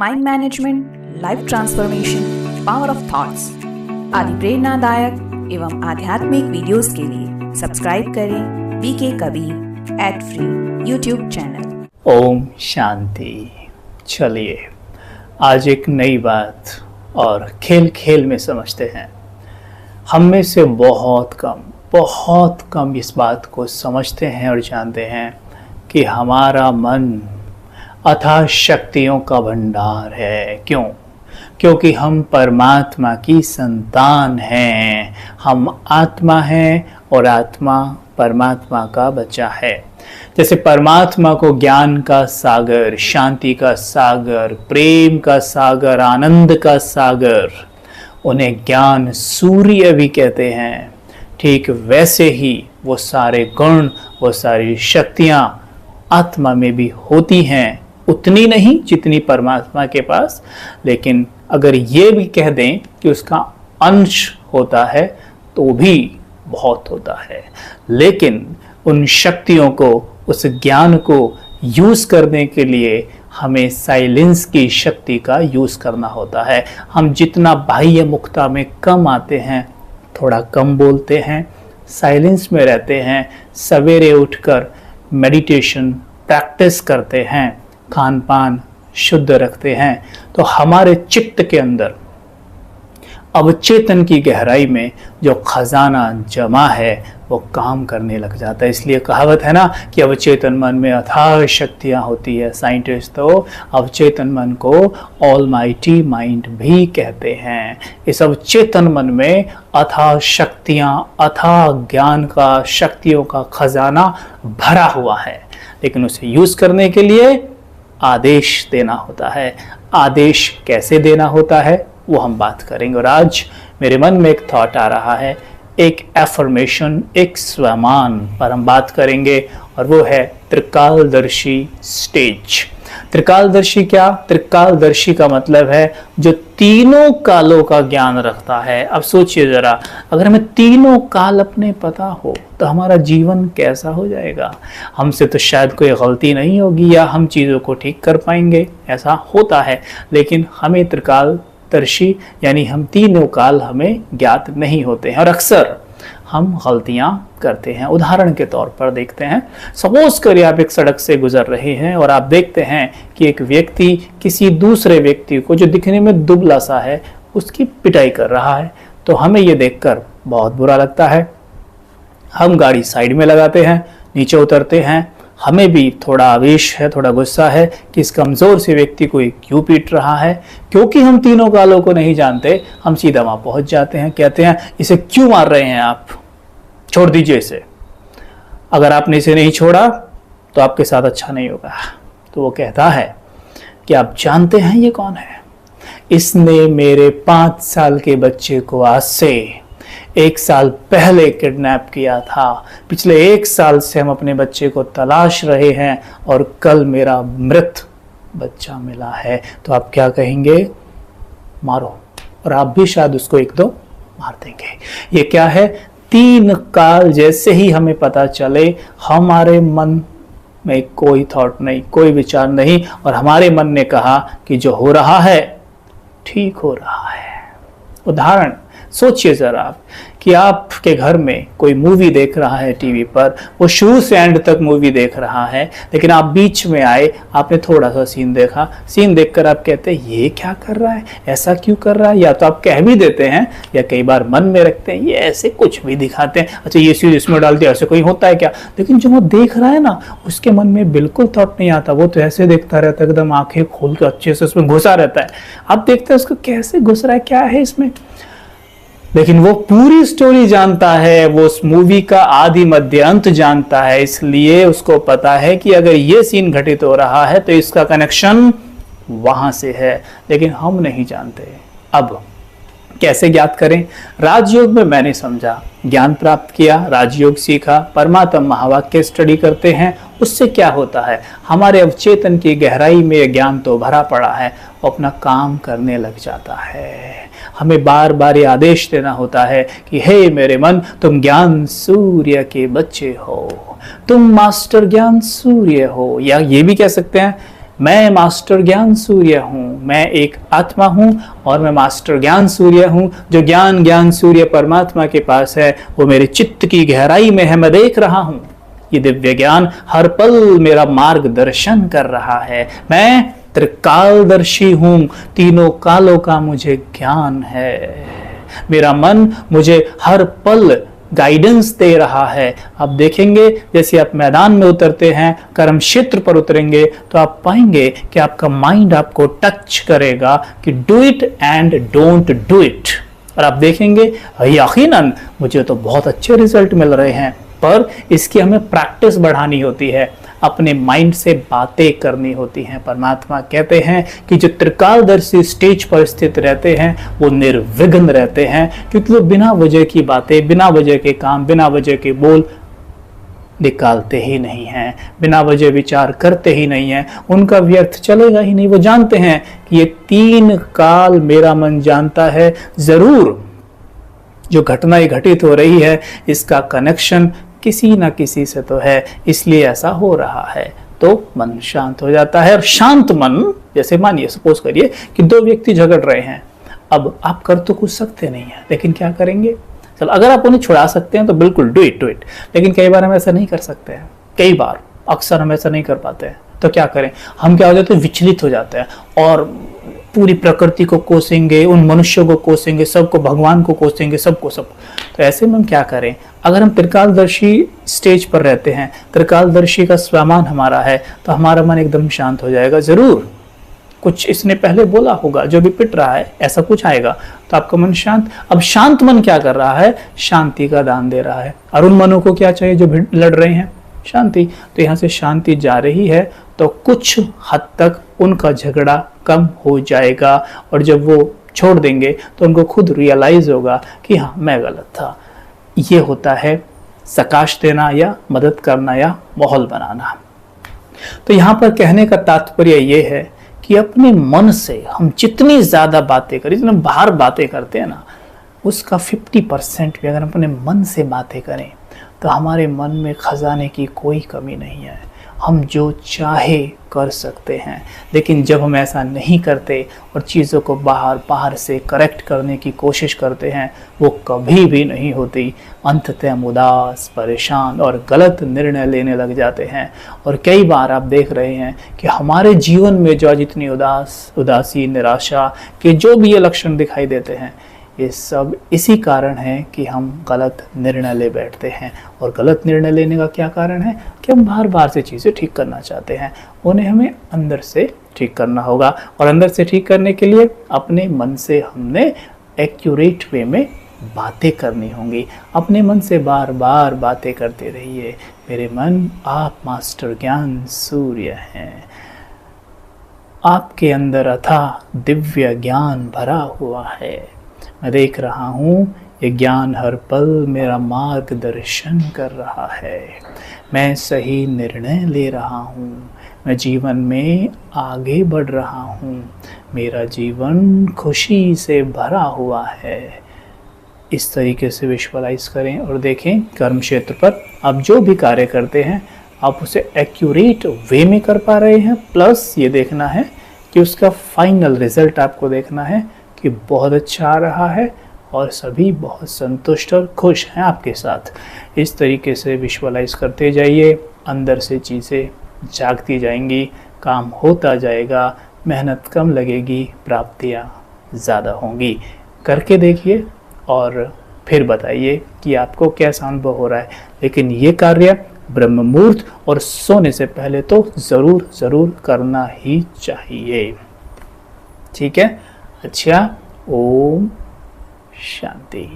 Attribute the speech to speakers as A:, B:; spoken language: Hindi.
A: Mind management, life transformation, power of thoughts आदि प्रेरणादायक एवं आध्यात्मिक वीडियोस के लिए सब्सक्राइब करें BK Kabir @free YouTube channel.
B: Om Shanti. चलिए आज एक नई बात और खेल खेल में समझते हैं। हम में से बहुत कम इस बात को समझते हैं और जानते हैं कि हमारा मन अथाह शक्तियों का भंडार है। क्यों? क्योंकि हम परमात्मा की संतान हैं। हम आत्मा हैं और आत्मा परमात्मा का बच्चा है। जैसे परमात्मा को ज्ञान का सागर, शांति का सागर, प्रेम का सागर, आनंद का सागर, उन्हें ज्ञान सूर्य भी कहते हैं। ठीक वैसे ही वो सारे गुण, वो सारी शक्तियाँ आत्मा में भी होती हैं। उतनी नहीं जितनी परमात्मा के पास, लेकिन अगर ये भी कह दें कि उसका अंश होता है तो भी बहुत होता है। लेकिन उन शक्तियों को, उस ज्ञान को यूज़ करने के लिए हमें साइलेंस की शक्ति का यूज़ करना होता है। हम जितना बाह्य मुक्ता में कम आते हैं, थोड़ा कम बोलते हैं, साइलेंस में रहते हैं, सवेरे उठकर मेडिटेशन प्रैक्टिस करते हैं, खान पान शुद्ध रखते हैं, तो हमारे चित्त के अंदर अवचेतन की गहराई में जो खजाना जमा है वो काम करने लग जाता है। इसलिए कहावत है ना कि अवचेतन मन में अथाह शक्तियाँ होती है। साइंटिस्ट तो अवचेतन मन को ऑलमाइटी माइंड भी कहते हैं। इस अवचेतन मन में अथाह शक्तियाँ, अथाह ज्ञान का, शक्तियों का खजाना भरा हुआ है। लेकिन उसे यूज़ करने के लिए आदेश देना होता है। आदेश कैसे देना होता है वो हम बात करेंगे। और आज मेरे मन में एक थॉट आ रहा है, एक एफर्मेशन, एक स्वमान पर हम बात करेंगे, और वो है त्रिकालदर्शी स्टेज। त्रिकालदर्शी क्या? त्रिकालदर्शी का मतलब है जो तीनों कालों का ज्ञान रखता है। अब सोचिए जरा, अगर हमें तीनों काल अपने पता हो तो हमारा जीवन कैसा हो जाएगा। हमसे तो शायद कोई गलती नहीं होगी या हम चीज़ों को ठीक कर पाएंगे, ऐसा होता है। लेकिन हमें त्रिकालदर्शी यानी हम तीनों काल हमें ज्ञात नहीं होते हैं और अक्सर हम गलतियां करते हैं। उदाहरण के तौर पर देखते हैं, सपोज करिए आप एक सड़क से गुजर रहे हैं और आप देखते हैं कि एक व्यक्ति किसी दूसरे व्यक्ति को, जो दिखने में दुबला सा है, उसकी पिटाई कर रहा है। तो हमें ये देखकर बहुत बुरा लगता है। हम गाड़ी साइड में लगाते हैं, नीचे उतरते हैं। हमें भी थोड़ा आवेश है, थोड़ा गुस्सा है कि इस कमज़ोर से व्यक्ति को क्यों पीट रहा है। क्योंकि हम तीनों कालों को नहीं जानते, हम सीधा वहाँ पहुँच जाते हैं, कहते हैं इसे क्यों मार रहे हैं आप, छोड़ दीजिए इसे। अगर आपने इसे नहीं छोड़ा तो आपके साथ अच्छा नहीं होगा। तो वो कहता है कि आप जानते हैं ये कौन है? इसने मेरे 5 साल के बच्चे को आज से 1 साल पहले किडनैप किया था। पिछले 1 साल से हम अपने बच्चे को तलाश रहे हैं और कल मेरा मृत बच्चा मिला है। तो आप क्या कहेंगे? मारो। और आप भी शायद उसको 1-2 मार देंगे। ये क्या है? 3 काल जैसे ही हमें पता चले, हमारे मन में कोई थॉट नहीं, कोई विचार नहीं, और हमारे मन ने कहा कि जो हो रहा है ठीक हो रहा है। उदाहरण सोचिए जरा आप कि आपके घर में कोई मूवी देख रहा है टीवी पर, वो शुरू से एंड तक मूवी देख रहा है, लेकिन आप बीच में आए, आपने थोड़ा सा सीन देखा, सीन देखकर आप कहते हैं ये क्या कर रहा है, ऐसा क्यों कर रहा है। या तो आप कह भी देते हैं या कई बार मन में रखते हैं ये ऐसे कुछ भी दिखाते हैं, अच्छा ये चीज़ इसमें डाल दिया, ऐसे कोई होता है क्या। लेकिन जो वो देख रहा है ना, उसके मन में बिल्कुल थॉट नहीं आता। वो तो ऐसे देखता रहता है, एकदम आंखें खोल कर अच्छे से उसमें घुसा रहता है। आप देखते हैं उसको कैसे घुस रहा है, क्या है इसमें। लेकिन वो पूरी स्टोरी जानता है, वो उस मूवी का आदि मध्य अंत जानता है। इसलिए उसको पता है कि अगर ये सीन घटित हो रहा है तो इसका कनेक्शन वहां से है। लेकिन हम नहीं जानते। अब कैसे ज्ञात करें? राजयोग में मैंने समझा, ज्ञान प्राप्त किया, राजयोग सीखा, परमात्मा महावाक्य स्टडी करते हैं। उससे क्या होता है? हमारे अवचेतन की गहराई में ज्ञान तो भरा पड़ा है, वो अपना काम करने लग जाता है। हमें बार बार ये आदेश देना होता है कि हे मेरे मन, तुम ज्ञान सूर्य के बच्चे हो, तुम मास्टर ज्ञान सूर्य हो। या ये भी कह सकते हैं मैं मास्टर ज्ञान सूर्य हूँ। मैं एक आत्मा हूँ और मैं मास्टर ज्ञान सूर्य हूँ। जो ज्ञान सूर्य परमात्मा के पास है वो मेरे चित्त की गहराई में है, मैं देख रहा हूँ। ये दिव्य ज्ञान हर पल मेरा मार्गदर्शन कर रहा है। मैं त्रिकालदर्शी हूँ, तीनों कालों का मुझे ज्ञान है। मेरा मन मुझे हर पल गाइडेंस दे रहा है। आप देखेंगे जैसे आप मैदान में उतरते हैं, कर्म क्षेत्र पर उतरेंगे, तो आप पाएंगे कि आपका माइंड आपको टच करेगा कि do it and don't do it. और आप देखेंगे यकीनन मुझे तो बहुत अच्छे रिजल्ट मिल रहे हैं, पर इसकी हमें प्रैक्टिस बढ़ानी होती है, अपने माइंड से बातें करनी होती हैं। परमात्मा कहते हैं कि जो त्रिकालदर्शी स्टेज पर स्थित रहते हैं वो निर्विघ्न रहते हैं, क्योंकि वो बिना वजह की बातें, बिना वजह के काम, बिना वजह के बोल निकालते ही नहीं हैं, बिना वजह विचार करते ही नहीं हैं, उनका व्यर्थ चलेगा ही नहीं। वो जानते हैं कि ये 3 काल मेरा मन जानता है, जरूर जो घटनाएं घटित हो रही है इसका कनेक्शन किसी ना किसी से तो है, इसलिए ऐसा हो रहा है। तो मन शांत हो जाता है। और शांत मन, जैसे मानिए सपोज करिए कि 2 व्यक्ति झगड़ रहे हैं, अब आप कर तो कुछ सकते नहीं है, लेकिन क्या करेंगे? चलो अगर आप उन्हें छुड़ा सकते हैं तो बिल्कुल डू इट। लेकिन कई बार हम ऐसा नहीं कर सकते हैं, कई बार अक्सर हम ऐसा नहीं कर पाते हैं, तो क्या करें? हम क्या हो जाते हैं, विचलित हो जाते हैं और पूरी प्रकृति को कोसेंगे, उन मनुष्यों को कोसेंगे, सबको, भगवान को कोसेंगे, सबको सब। तो ऐसे में हम क्या करें? अगर हम त्रिकालदर्शी स्टेज पर रहते हैं, त्रिकालदर्शी का स्वामान हमारा है, तो हमारा मन एकदम शांत हो जाएगा। जरूर कुछ इसने पहले बोला होगा, जो भी पिट रहा है ऐसा कुछ आएगा, तो आपका मन शांत। अब शांत मन क्या कर रहा है? शांति का दान दे रहा है। और उन मनों को क्या चाहिए जो लड़ रहे हैं? शांति। तो यहाँ से शांति जा रही है तो कुछ हद तक उनका झगड़ा कम हो जाएगा, और जब वो छोड़ देंगे तो उनको खुद रियलाइज होगा कि हाँ मैं गलत था। ये होता है सकाश देना या मदद करना या माहौल बनाना। तो यहाँ पर कहने का तात्पर्य ये है कि अपने मन से हम जितनी ज्यादा बातें करें, जितने बाहर बातें करते हैं ना, उसका 50% भी अगर अपने मन से बातें करें तो हमारे मन में खजाने की कोई कमी नहीं है। हम जो चाहे कर सकते हैं। लेकिन जब हम ऐसा नहीं करते और चीज़ों को बाहर से करेक्ट करने की कोशिश करते हैं, वो कभी भी नहीं होती। अंततः हम उदास, परेशान और गलत निर्णय लेने लग जाते हैं। और कई बार आप देख रहे हैं कि हमारे जीवन में जो आज इतनी उदासी, निराशा के जो भी ये लक्षण दिखाई देते हैं, ये सब इसी कारण है कि हम गलत निर्णय ले बैठते हैं। और गलत निर्णय लेने का क्या कारण है? कि हम बार से चीज़ें ठीक करना चाहते हैं, उन्हें हमें अंदर से ठीक करना होगा। और अंदर से ठीक करने के लिए अपने मन से हमने एक्यूरेट वे में बातें करनी होंगी। अपने मन से बार बातें करते रहिए, मेरे मन आप मास्टर ज्ञान सूर्य हैं, आपके अंदर अथाह दिव्य ज्ञान भरा हुआ है। मैं देख रहा हूँ ये ज्ञान हर पल मेरा मार्गदर्शन कर रहा है। मैं सही निर्णय ले रहा हूँ, मैं जीवन में आगे बढ़ रहा हूँ, मेरा जीवन खुशी से भरा हुआ है। इस तरीके से विजुअलाइज करें और देखें कर्म क्षेत्र पर आप जो भी कार्य करते हैं आप उसे एक्यूरेट वे में कर पा रहे हैं। प्लस ये देखना है कि उसका फाइनल रिजल्ट आपको देखना है कि बहुत अच्छा आ रहा है और सभी बहुत संतुष्ट और खुश हैं आपके साथ। इस तरीके से विजुअलाइज करते जाइए, अंदर से चीज़ें जागती जाएंगी, काम होता जाएगा, मेहनत कम लगेगी, प्राप्तियाँ ज़्यादा होंगी। करके देखिए और फिर बताइए कि आपको कैसा अनुभव हो रहा है। लेकिन ये कार्य ब्रह्म मुहूर्त और सोने से पहले तो ज़रूर करना ही चाहिए। ठीक है? अच्छा, ओम शांति।